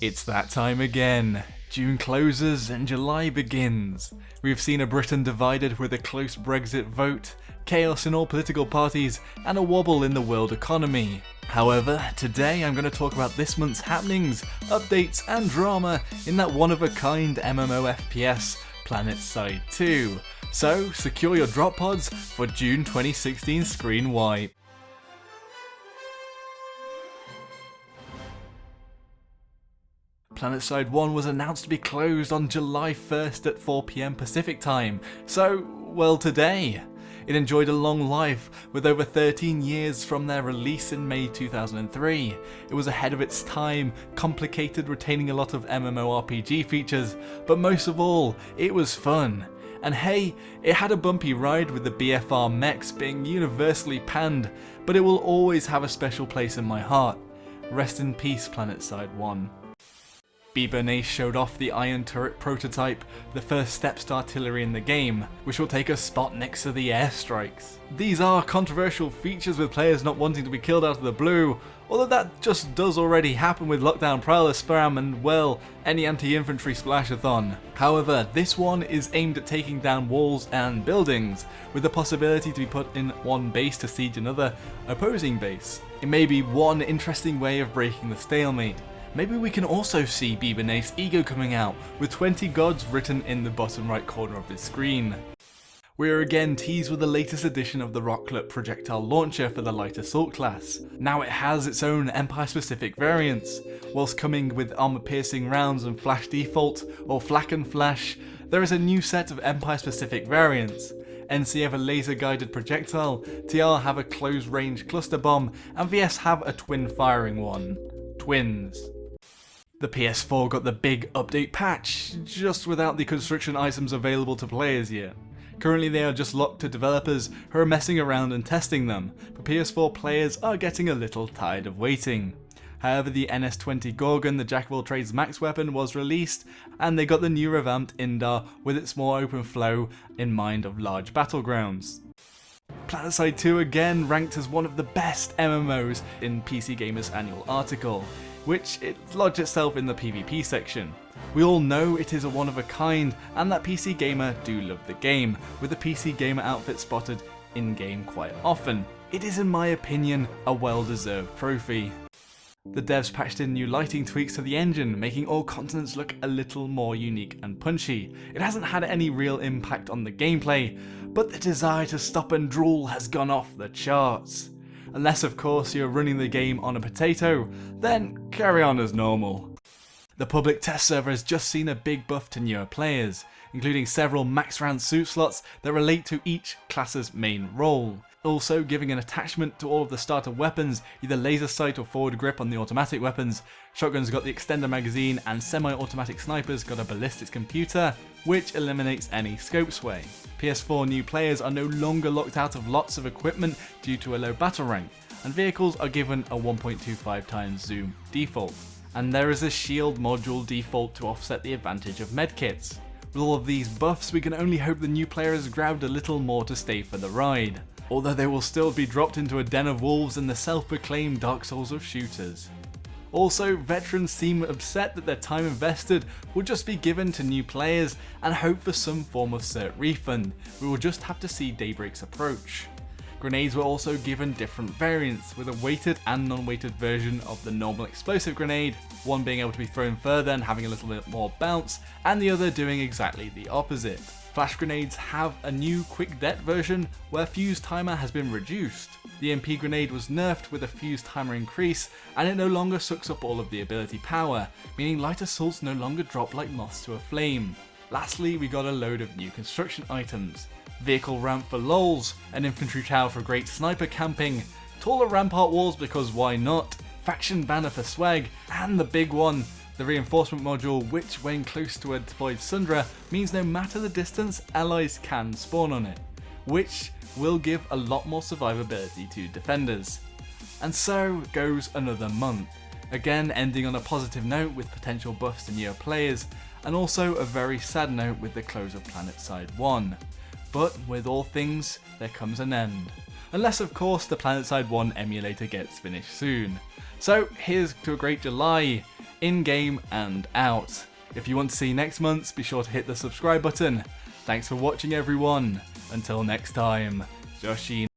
It's that time again. June closes and July begins. We've seen a Britain divided with a close Brexit vote, chaos in all political parties, and a wobble in the world economy. However, today I'm going to talk about this month's happenings, updates, and drama in that one-of-a-kind MMO FPS, Planetside 2. So, secure your drop pods for June 2016 screen wipe. Planetside 1 was announced to be closed on July 1st at 4 PM Pacific time, so, well, today. It enjoyed a long life, with over 13 years from their release in May 2003. It was ahead of its time, complicated, retaining a lot of MMORPG features, but most of all, it was fun. And hey, it had a bumpy ride with the BFR mechs being universally panned, but it will always have a special place in my heart. Rest in peace, Planetside 1. Bernays showed off the Iron Turret prototype, the first steps to artillery in the game, which will take a spot next to the airstrikes. These are controversial features with players not wanting to be killed out of the blue, although that just does already happen with Lockdown Prowler spam and, well, any anti-infantry splashathon. However, this one is aimed at taking down walls and buildings, with the possibility to be put in one base to siege another opposing base. It may be one interesting way of breaking the stalemate. Maybe we can also see Bernays' ego coming out, with 20 gods written in the bottom right corner of the screen. We are again teased with the latest edition of the Rocklet projectile launcher for the light assault class. Now it has its own Empire-specific variants. Whilst coming with armor-piercing rounds and flash default, or flak and flash, there is a new set of Empire-specific variants. NC have a laser-guided projectile, TR have a close-range cluster bomb, and VS have a twin-firing one. Twins. The PS4 got the big update patch, just without the construction items available to players yet. Currently they are just locked to developers who are messing around and testing them, but PS4 players are getting a little tired of waiting. However, the NS-20 Gorgon, the Jack of all trades max weapon, was released, and they got the new revamped Indar with its more open flow in mind of large battlegrounds. Planetside 2 again ranked as one of the best MMOs in PC Gamer's annual article, which it lodged itself in the PvP section. We all know it is a one of a kind, and that PC Gamer do love the game, with the PC Gamer outfit spotted in-game quite often. It is, in my opinion, a well-deserved trophy. The devs patched in new lighting tweaks to the engine, making all continents look a little more unique and punchy. It hasn't had any real impact on the gameplay, but the desire to stop and drool has gone off the charts. Unless of course you're running the game on a potato, then carry on as normal. The public test server has just seen a big buff to newer players, including several max round suit slots that relate to each class's main role. Also giving an attachment to all of the starter weapons, either laser sight or forward grip on the automatic weapons. Shotguns got the extender magazine, and semi-automatic snipers got a ballistics computer, which eliminates any scope sway. PS4 new players are no longer locked out of lots of equipment due to a low battle rank, and vehicles are given a 1.25 times zoom default. And there is a shield module default to offset the advantage of medkits. With all of these buffs, we can only hope the new player has grabbed a little more to stay for the ride, although they will still be dropped into a den of wolves in the self-proclaimed Dark Souls of shooters. Also, veterans seem upset that their time invested will just be given to new players and hope for some form of cert refund. We will just have to see Daybreak's approach. Grenades were also given different variants, with a weighted and non-weighted version of the normal explosive grenade, one being able to be thrown further and having a little bit more bounce, and the other doing exactly the opposite. Flash grenades have a new quick det version where fuse timer has been reduced. The MP grenade was nerfed with a fuse timer increase, and it no longer sucks up all of the ability power, meaning light assaults no longer drop like moths to a flame. Lastly, we got a load of new construction items. Vehicle ramp for lols, an infantry tower for great sniper camping, taller rampart walls because why not, faction banner for swag, and the big one, the reinforcement module, which when close to a deployed Sundra means no matter the distance, allies can spawn on it, which will give a lot more survivability to defenders. And so goes another month, again ending on a positive note with potential buffs to newer players, and also a very sad note with the close of Planetside 1. But with all things, there comes an end. Unless of course the Planetside 1 emulator gets finished soon. So here's to a great July. in-game and out. If you want to see next month's, be sure to hit the subscribe button. Thanks for watching everyone. Until next time, Joshino.